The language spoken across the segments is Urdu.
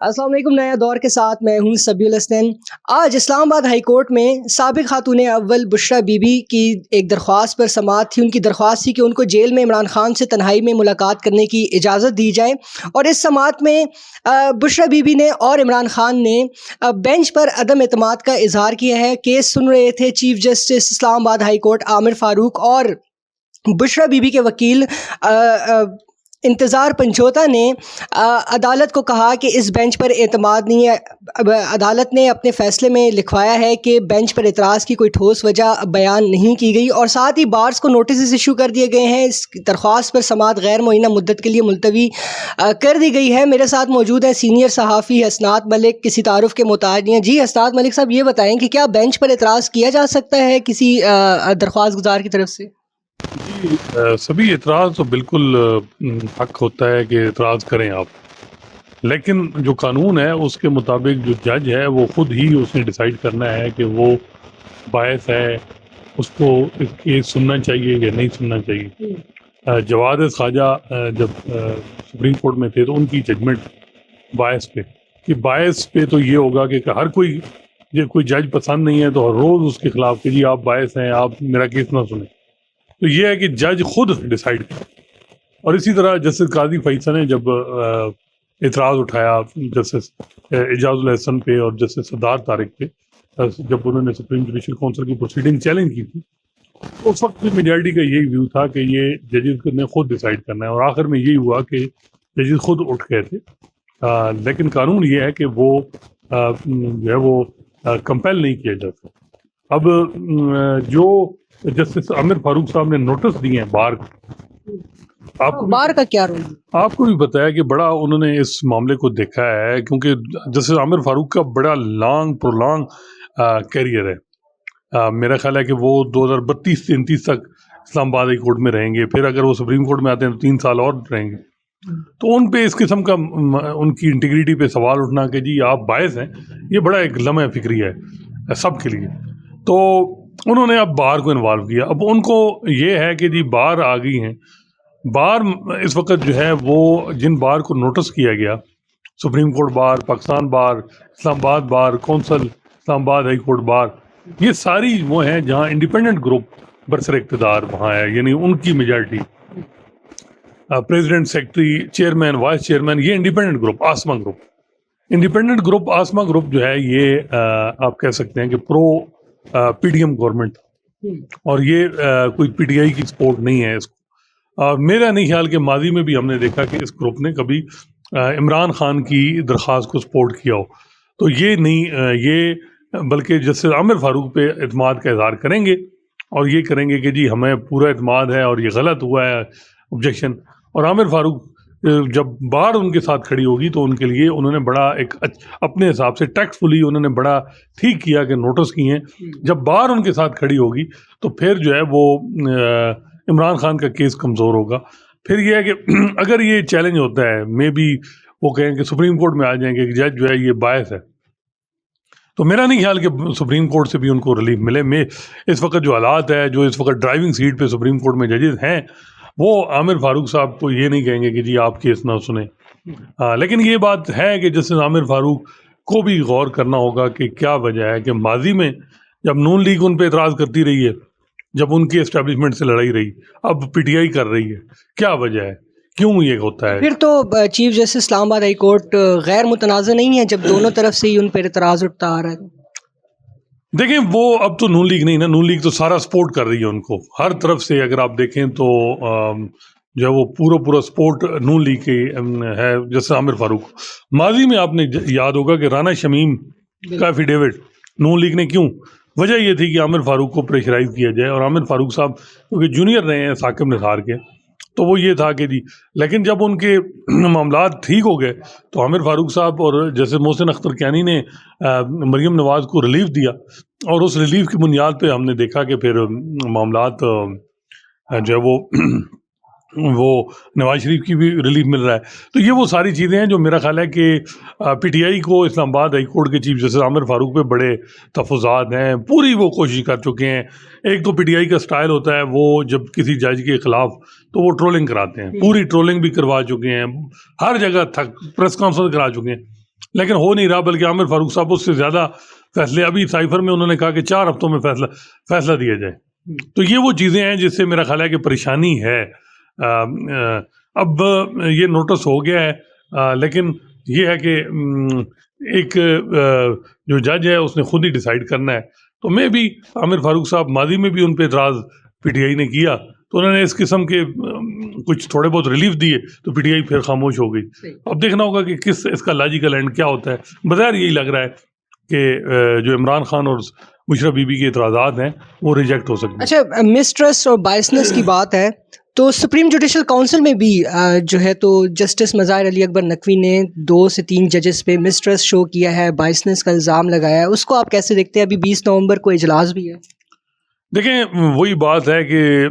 السلام علیکم. نیا دور کے ساتھ میں ہوں سبیل حسن. آج اسلام آباد ہائی کورٹ میں سابق خاتون اول بشریٰ بی بی کی ایک درخواست پر سماعت تھی. ان کی درخواست تھی کہ ان کو جیل میں عمران خان سے تنہائی میں ملاقات کرنے کی اجازت دی جائے، اور اس سماعت میں بشریٰ بی بی نے اور عمران خان نے بینچ پر عدم اعتماد کا اظہار کیا ہے. کیس سن رہے تھے چیف جسٹس اسلام آباد ہائی کورٹ عامر فاروق، اور بشریٰ بی بی کے وکیل انتظار پنچوتا نے عدالت کو کہا کہ اس بینچ پر اعتماد نہیں ہے. عدالت نے اپنے فیصلے میں لکھوایا ہے کہ بینچ پر اعتراض کی کوئی ٹھوس وجہ بیان نہیں کی گئی، اور ساتھ ہی بارز کو نوٹسز ایشو کر دیے گئے ہیں. اس درخواست پر سماعت غیر معینہ مدت کے لیے ملتوی کر دی گئی ہے. میرے ساتھ موجود ہیں سینئر صحافی حسنات ملک، کسی تعارف کے محتاج نہیں ہیں. جی حسنات ملک صاحب، یہ بتائیں کہ کیا بینچ پر اعتراض کیا جا سکتا ہے کسی درخواست گزار کی طرف سے؟ جی، سبھی اعتراض تو بالکل حق ہوتا ہے کہ اعتراض کریں آپ، لیکن جو قانون ہے اس کے مطابق جو جج ہے وہ خود ہی اس نے ڈیسائیڈ کرنا ہے کہ وہ باعث ہے، اس کو کیس سننا چاہیے یا نہیں سننا چاہیے. جواد خواجہ جب سپریم کورٹ میں تھے تو ان کی ججمنٹ باعث پہ کہ باعث پہ تو یہ ہوگا کہ ہر کوئی جج پسند نہیں ہے تو ہر روز اس کے خلاف کہ جی آپ باعث ہیں، آپ میرا کیس نہ سنیں. تو یہ ہے کہ جج خود ڈیسائیڈ کرے. اور اسی طرح جسٹس قاضی فیصل نے جب اعتراض اٹھایا جسٹس اعجاز الاحسن پہ اور جسٹس سردار طارق پہ، جب انہوں نے سپریم جوڈیشل کونسل کی پروسیڈنگ چیلنج کی تھی، اس وقت بھی میجارٹی کا یہی ویو تھا کہ یہ ججز نے خود ڈیسائیڈ کرنا ہے، اور آخر میں یہی ہوا کہ ججز خود اٹھ گئے تھے. لیکن قانون یہ ہے کہ وہ جو ہے وہ کمپیل نہیں کیا جاتا. اب جو جسٹس عامر فاروق صاحب نے نوٹس دیے ہیں بار کا کیا رول؟ آپ کو بھی بتایا کہ بڑا انہوں نے اس معاملے کو دیکھا ہے، کیونکہ جسٹس عامر فاروق کا بڑا پرولانگ کیریئر ہے. میرا خیال ہے کہ وہ 2032-33 تک اسلام آباد ہائی کورٹ میں رہیں گے، پھر اگر وہ سپریم کورٹ میں آتے ہیں تو 3 سال اور رہیں گے. تو ان پہ اس قسم کا ان کی انٹیگریٹی پہ سوال اٹھنا کہ جی آپ باعث ہیں، یہ بڑا ایک لمحہ فکری ہے سب کے لیے. تو انہوں نے اب بار کو انوالو کیا. اب ان کو یہ ہے کہ جی بار آ گئی ہیں، بار اس وقت جو ہے وہ جن بار کو نوٹس کیا گیا، سپریم کورٹ بار، پاکستان بار، اسلام آباد بار کونسل، اسلام آباد ہائی کورٹ بار، یہ ساری وہ ہیں جہاں انڈیپینڈنٹ گروپ برسر اقتدار وہاں ہے، یعنی ان کی majority, president, secretary, chairman, vice chairman, یہ انڈیپینڈنٹ گروپ آسما گروپ جو ہے یہ آپ کہہ سکتے ہیں کہ پرو پی ڈی ایم گورنمنٹ، اور یہ کوئی پی ٹی آئی کی سپورٹ نہیں ہے اس کو. میرا نہیں خیال کہ ماضی میں بھی ہم نے دیکھا کہ اس گروپ نے کبھی عمران خان کی درخواست کو سپورٹ کیا ہو. تو یہ نہیں، یہ بلکہ جسٹس عامر فاروق پہ اعتماد کا اظہار کریں گے، اور یہ کریں گے کہ جی ہمیں پورا اعتماد ہے اور یہ غلط ہوا ہے آبجیکشن. اور عامر فاروق جب بار ان کے ساتھ کھڑی ہوگی تو ان کے لیے انہوں نے بڑا ایک اپنے حساب سے ٹیکٹفلی انہوں نے بڑا ٹھیک کیا کہ نوٹس کیے ہیں. جب بار ان کے ساتھ کھڑی ہوگی تو پھر جو ہے وہ عمران خان کا کیس کمزور ہوگا. پھر یہ ہے کہ اگر یہ چیلنج ہوتا ہے، مے بی وہ کہیں کہ سپریم کورٹ میں آ جائیں گے کہ جج جو ہے یہ باعث ہے، تو میرا نہیں خیال کہ سپریم کورٹ سے بھی ان کو ریلیف ملے. میں اس وقت جو حالات ہے، جو اس وقت ڈرائیونگ سیٹ پہ سپریم کورٹ میں ججز ہیں، وہ عامر فاروق صاحب کو یہ نہیں کہیں گے کہ جی آپ کیس نہ سنیں. لیکن یہ بات ہے کہ جسٹس عامر فاروق کو بھی غور کرنا ہوگا کہ کیا وجہ ہے کہ ماضی میں جب نون لیگ ان پہ اعتراض کرتی رہی ہے، جب ان کی اسٹیبلشمنٹ سے لڑائی رہی، اب پی ٹی آئی کر رہی ہے، کیا وجہ ہے، کیوں یہ ہوتا ہے؟ پھر تو چیف جسٹس اسلام آباد ہائی کورٹ غیر متنازع نہیں ہے جب دونوں طرف سے ہی ان پر اعتراض اٹھتا آ رہا ہے. دیکھیں وہ اب تو نون لیگ نہیں نا، نون لیگ تو سارا سپورٹ کر رہی ہے ان کو ہر طرف سے. اگر آپ دیکھیں تو جو ہے وہ پورا سپورٹ نون لیگ کی ہے. جیسے عامر فاروق، ماضی میں آپ نے یاد ہوگا کہ رانا شمیم کا ایفیڈیوٹ نون لیگ نے کیوں، وجہ یہ تھی کہ عامر فاروق کو پریشرائز کیا جائے، اور عامر فاروق صاحب کیونکہ جونیئر رہے ہیں ثاقب نثار کے، تو وہ یہ تھا کہ جی. لیکن جب ان کے معاملات ٹھیک ہو گئے تو عامر فاروق صاحب اور جیسے محسن اختر کیانی نے مریم نواز کو ریلیف دیا، اور اس ریلیف کی بنیاد پہ ہم نے دیکھا کہ پھر معاملات جو ہے وہ نواز شریف کی بھی ریلیف مل رہا ہے. تو یہ وہ ساری چیزیں ہیں جو میرا خیال ہے کہ پی ٹی آئی کو اسلام آباد ہائی کورٹ کے چیف جسٹس عامر فاروق پہ بڑے تحفظات ہیں، پوری وہ کوشش کر چکے ہیں. ایک تو پی ٹی آئی کا سٹائل ہوتا ہے، وہ جب کسی جج کے خلاف تو وہ ٹرولنگ کراتے ہیں، پوری ٹرولنگ بھی کروا چکے ہیں، ہر جگہ تک پریس کانفرنس کرا چکے ہیں. لیکن ہو نہیں رہا، بلکہ عامر فاروق صاحب اس سے زیادہ فیصلے، ابھی سائفر میں انہوں نے کہا کہ 4 ہفتوں میں فیصلہ دیا جائے. تو یہ وہ چیزیں ہیں جس سے میرا خیال ہے کہ پریشانی ہے. اب یہ نوٹس ہو گیا ہے، لیکن یہ ہے کہ ایک جو جج ہے اس نے خود ہی ڈیسائیڈ کرنا ہے. تو میں بھی عامر فاروق صاحب ماضی میں بھی ان پہ اعتراض پی ٹی آئی نے کیا تو انہوں نے اس قسم کے کچھ تھوڑے بہت ریلیف دیے تو پی ٹی آئی پھر خاموش ہو گئی. اب دیکھنا ہوگا کہ اس کا لاجیکل اینڈ کیا ہوتا ہے. بظاہر یہی لگ رہا ہے کہ جو عمران خان اور مشرف بی بی کے اعتراضات ہیں وہ ریجیکٹ ہو سکتے ہیں. اچھا، مسٹرسٹ اور بائسنس کی بات ہے تو سپریم جوڈیشل کونسل میں بھی جو ہے تو جسٹس مظاہر علی اکبر نقوی نے 2 سے 3 ججز پہ مسٹرسٹ شو کیا ہے، بائسنس کا الزام لگایا ہے. اس کو آپ کیسے دیکھتے ہیں؟ ابھی 20 نومبر کو اجلاس بھی ہے. دیکھیں وہی بات ہے کہ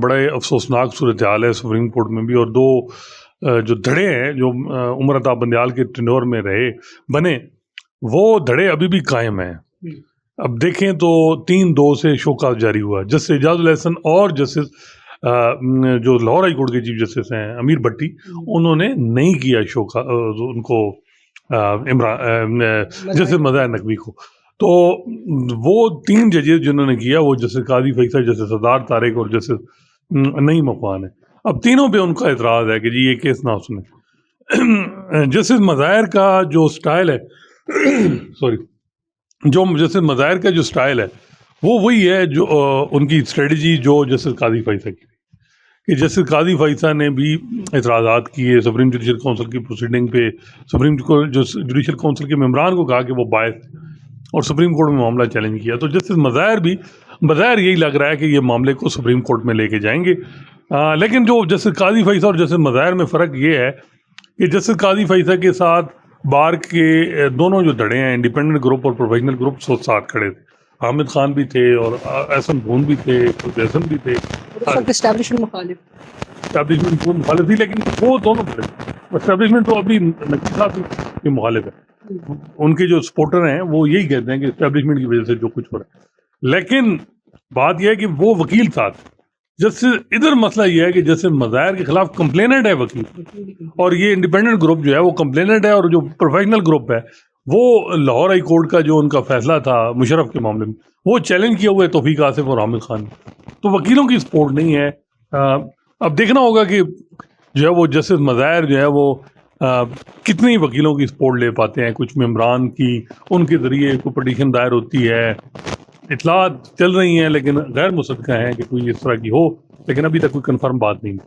بڑے افسوسناک صورتحال ہے سپریم کورٹ میں بھی، اور 2 جو دھڑے ہیں جو عمر عطا بندیال کے ٹینور میں بنے وہ دھڑے ابھی بھی قائم ہیں. اب دیکھیں تو 3-2 سے شوکاز جاری ہوا. جسٹس اعجاز الحسن اور جسٹس جو لاہور ہائی کورٹ کے چیف جسٹس ہیں امیر بھٹی، انہوں نے نہیں کیا شوکاز ان کو جسٹس مظاہر نقوی کو. تو وہ 3 ججز جنہوں نے کیا وہ جسٹس قاضی فیصل، جسٹس سردار طارق اور جسٹس نعیم عفان ہے. اب تینوں پہ ان کا اعتراض ہے کہ جی یہ کیس نہ سنیں. جسٹس مظاہر کا جو سٹائل ہے جو جسٹس مظاہر کا جو سٹائل ہے وہ وہی ہے جو ان کی اسٹریٹجی جو جسٹس قاضی فیصل کی کہ جسٹس قاضی فیصل نے بھی اعتراضات کیے سپریم جوڈیشل کونسل کی پروسیڈنگ پہ. سپریم جوڈیشل کونسل کے ممبران کو کہا کہ وہ باعث اور سپریم کورٹ میں معاملہ چیلنج کیا. تو جسٹس مظاہر بھی بظاہر یہی لگ رہا ہے کہ یہ معاملے کو سپریم کورٹ میں لے کے جائیں گے. لیکن جو جسٹس قاضی فیصل اور جسٹس مظاہر میں فرق یہ ہے کہ جسٹس قاضی فیصل کے ساتھ بار کے دونوں جو دھڑے ہیں انڈیپینڈنٹ گروپ اور پروفیشنل گروپ ساتھ کھڑے تھے. حامد خان بھی تھے اور احسن بھون بھی تھے، جیسن بھی تھے. اسٹیبلشمنٹ مخالف تھی، لیکن وہ دونوں کھڑے تھے. اسٹیبلشمنٹ تو ابھی نقوی صاحب بھی مخالف ہے. ان کے جو سپورٹر ہیں وہ یہی کہتے ہیں کہ اسٹیبلشمنٹ کی وجہ سے جو کچھ ہو رہا ہے. لیکن بات یہ ہے کہ وہ وکیل ساتھ جس ادھر مسئلہ یہ ہے کہ جیسے مظاہر کے خلاف کمپلیننٹ ہے وکیل، اور یہ انڈیپینڈنٹ گروپ جو ہے وہ کمپلیننٹ ہے، اور جو پروفیشنل گروپ ہے وہ لاہور ہائی کورٹ کا جو ان کا فیصلہ تھا مشرف کے معاملے میں وہ چیلنج کیا ہوا ہے توفیق آصف اور عامر خان. تو وکیلوں کی سپورٹ نہیں ہے. اب دیکھنا ہوگا کہ جو ہے وہ جسٹس مظاہر جو ہے وہ کتنی وکیلوں کی سپورٹ لے پاتے ہیں. کچھ ممبران کی ان کے ذریعے کوئی پٹیشن دائر ہوتی ہے، اطلاعات چل رہی ہیں لیکن غیر مصدقہ ہیں کہ کوئی اس طرح کی ہو، لیکن ابھی تک کوئی کنفرم بات نہیں.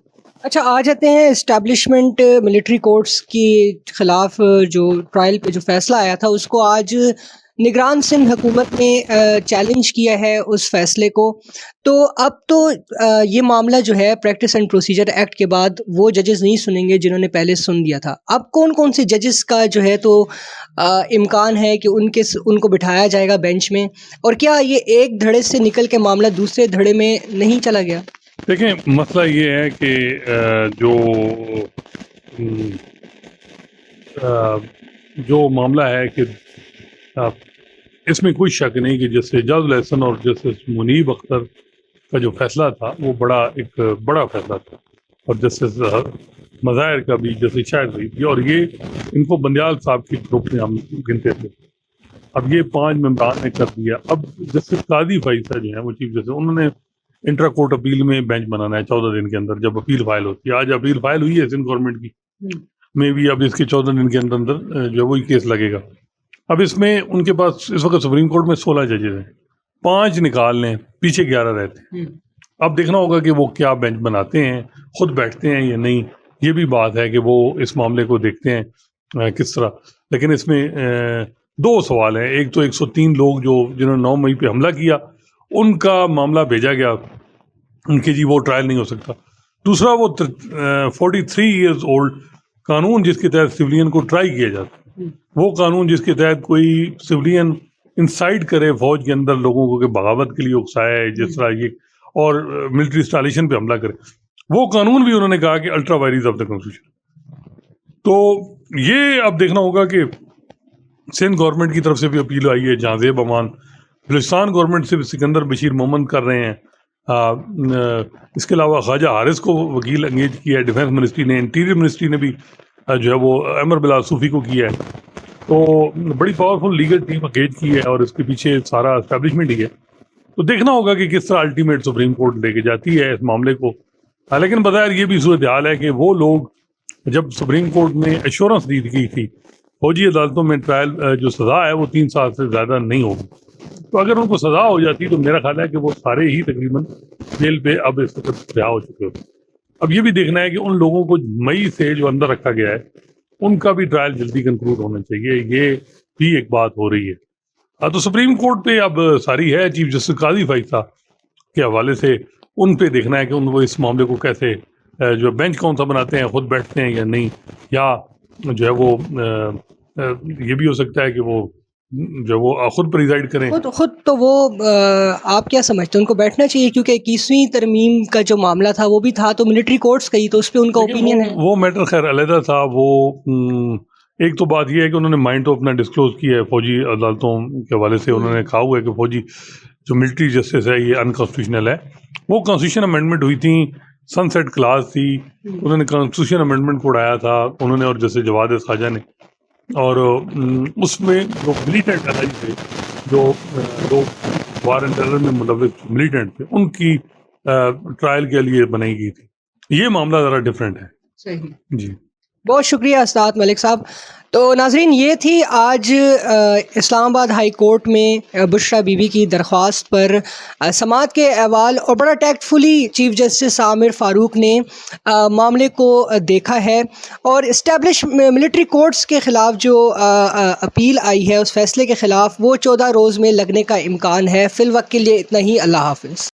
اچھا، آ جاتے ہیں اسٹیبلشمنٹ ملٹری کورٹس کے خلاف جو ٹرائل پہ جو فیصلہ آیا تھا اس کو آج نگران سندھ حکومت نے چیلنج کیا ہے اس فیصلے کو. تو اب تو یہ معاملہ جو ہے پریکٹس اینڈ پروسیجر ایکٹ کے بعد وہ ججز نہیں سنیں گے جنہوں نے پہلے سن دیا تھا. اب کون کون سے ججز کا جو ہے تو امکان ہے کہ ان کو بٹھایا جائے گا بینچ میں، اور کیا یہ ایک دھڑے سے نکل کے معاملہ دوسرے دھڑے میں نہیں چلا گیا؟ دیکھیں مسئلہ یہ ہے کہ جو معاملہ ہے کہ اس میں کوئی شک نہیں کہ جسٹس اعجاز الحسن اور جسٹس منیب اختر کا جو فیصلہ تھا وہ ایک بڑا فیصلہ تھا، اور جسٹس مظاہر کا بھی جسٹس شاہد رہی تھی، اور یہ ان کو بندیال صاحب کی گروپ میں ہم گنتے تھے. اب یہ 5 ممبران نے کر دیا. اب جسٹس قاضی فیصل جو ہیں وہ چیف جسٹس، انہوں نے انٹرا کورٹ اپیل میں بینچ بنانا ہے 14 دن کے اندر جب اپیل فائل ہوتی ہے. آج اپیل فائل ہوئی ہے سندھ گورنمنٹ کی میں بھی، اب اس کے 14 دن کے اندر جو وہی کیس لگے گا. اب اس میں ان کے پاس اس وقت سپریم کورٹ میں 16 ججز ہیں، 5 نکال لیں، پیچھے 11 رہتے ہیں. اب دیکھنا ہوگا کہ وہ کیا بینچ بناتے ہیں، خود بیٹھتے ہیں یا نہیں. یہ بھی بات ہے کہ وہ اس معاملے کو دیکھتے ہیں کس طرح. لیکن اس میں 2 سوال ہیں. ایک تو 103 لوگ جنہوں نے 9 مئی پہ حملہ کیا ان کا معاملہ بھیجا گیا ان کی جی وہ ٹرائل نہیں ہو سکتا. دوسرا وہ 43 ایئرز اولڈ قانون جس کے تحت سویلین کو ٹرائی کیا جاتا ہے، وہ قانون جس کے تحت کوئی سویلین انسائٹ کرے فوج کے اندر لوگوں کو کہ بغاوت کے لیے اکسائے جس طرح یہ، اور ملٹری انسٹالیشن پہ حملہ کرے، وہ قانون بھی انہوں نے کہا کہ ultra vires of the constitution. تو یہ اب دیکھنا ہوگا کہ سندھ گورنمنٹ کی طرف سے بھی اپیل آئی ہے، جہاں زیب امان بلوچستان گورنمنٹ سے سکندر بشیر محمد کر رہے ہیں. اس کے علاوہ خواجہ حارث کو وکیل انگیج کیا ہے ڈیفینس منسٹری نے. انٹیریئر منسٹری نے بھی جو ہے وہ عمر بلال صوفی کو کیا ہے. تو بڑی پاورفل لیگل ٹیم انگیج کی ہے اور اس کے پیچھے سارا اسٹیبلشمنٹ ہی ہے. تو دیکھنا ہوگا کہ کس طرح الٹیمیٹ سپریم کورٹ لے کے جاتی ہے اس معاملے کو. لیکن بظاہر یہ بھی صورتحال ہے کہ وہ لوگ جب سپریم کورٹ نے ایشورنس دی گئی تھی فوجی عدالتوں میں ٹرائل جو سزا ہے وہ 3 سال سے زیادہ نہیں ہوگی، تو اگر ان کو سزا ہو جاتی تو میرا خیال ہے کہ وہ سارے ہی تقریباً جیل پہ اب اس وقت رہا ہو چکے ہوتے. اب یہ بھی دیکھنا ہے کہ ان لوگوں کو مئی سے جو اندر رکھا گیا ہے ان کا بھی ٹرائل جلدی کنکلوڈ ہونا چاہیے، یہ بھی ایک بات ہو رہی ہے. تو سپریم کورٹ پہ اب ساری ہے چیف جسٹس قاضی فائز کے حوالے سے ان پہ دیکھنا ہے کہ ان کو اس معاملے کو کیسے جو بینچ کون سا بناتے ہیں، خود بیٹھتے ہیں یا نہیں، یا جو ہے وہ یہ بھی ہو سکتا ہے کہ وہ خود پریزائڈ کریں. خود تو وہ آپ کیا سمجھتے ہیں ان کو بیٹھنا چاہیے؟ کیونکہ 21ویں ترمیم کا جو معاملہ تھا وہ بھی تھا تو ملٹری کورٹس گئی تو اس پہ ان کا اوپینین ہے. وہ میٹر خیر علیحدہ تھا. وہ ایک تو بات یہ ہے کہ انہوں نے مائنڈ تو اپنا ڈسکلوز کیا ہے فوجی عدالتوں کے حوالے سے. انہوں نے کہا ہوا ہے کہ فوجی جو ملٹری جسٹس ہے یہ انکانسٹیٹیوشنل ہے. وہ کانسٹیٹیوشن امینڈمنٹ ہوئی تھی، سن سیٹ کلاس تھی، انہوں نے کانسٹیٹیوشن امینڈمنٹ کو اڑایا تھا انہوں نے اور جیسے جواد خواجہ نے. اور اس میں جو ملیٹنٹ الائز تھے، جو لوگ وار اینڈ ٹیرر میں ملوث ملیٹنٹ تھے، ان کی ٹرائل کے لیے بنائی گئی تھی. یہ معاملہ ذرا ڈفرینٹ ہے. صحیح. جی بہت شکریہ استاد ملک صاحب. تو ناظرین یہ تھی آج اسلام آباد ہائی کورٹ میں بشریٰ بی بی کی درخواست پر سماعت کے احوال، اور بڑا ٹیکٹفلی چیف جسٹس عامر فاروق نے معاملے کو دیکھا ہے. اور اسٹیبلش ملٹری کورٹس کے خلاف جو اپیل آئی ہے اس فیصلے کے خلاف، وہ 14 روز میں لگنے کا امکان ہے. فی الوقت کے لیے اتنا ہی. اللہ حافظ.